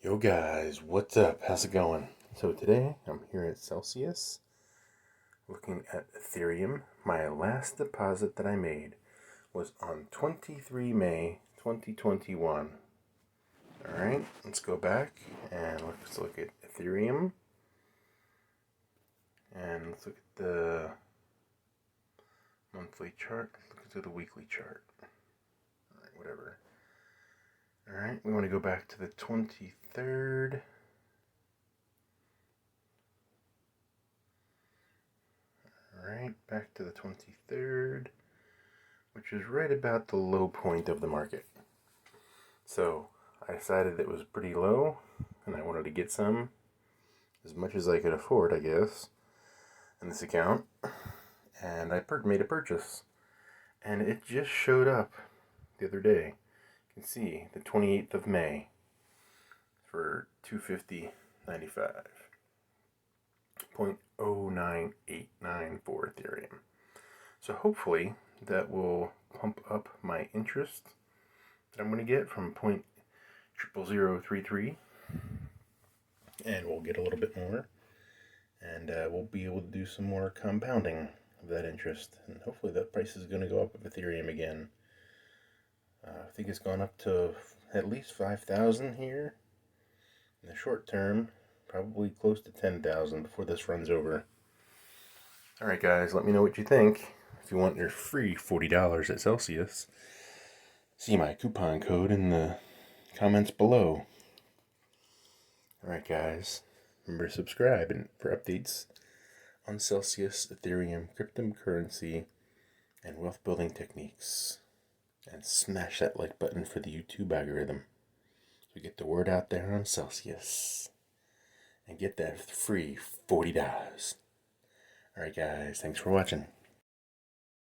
Yo guys, what's up? How's it going? So today I'm here at Celsius looking at Ethereum. My last deposit that I made was on 23 May 2021. Alright, let's go back and let's look at Ethereum. And let's look at the monthly chart. Let's look at the weekly chart. Alright, whatever. Alright, we want to go back to the 23rd. Alright, back to the 23rd, which is right about the low point of the market. So I decided it was pretty low, and I wanted to get some, as much as I could afford, I guess, in this account. And I made a purchase, and it just showed up the other day. You can see the 28th of May for $250.95. 0.09894 Ethereum. So hopefully that will pump up my interest that I'm going to get from 0.00033, and we'll get a little bit more, and we'll be able to do some more compounding of that interest, and hopefully the price is going to go up of Ethereum again. I think it's gone up to at least 5,000 here in the short term. Probably close to 10,000 before this runs over. Alright guys, let me know what you think. If you want your free $40 at Celsius, see my coupon code in the comments below. Alright guys, remember to subscribe for updates on Celsius, Ethereum, cryptocurrency, and wealth building techniques. And smash that like button for the YouTube algorithm so we get the word out there on Celsius. And get that free $40. Alright guys, thanks for watching.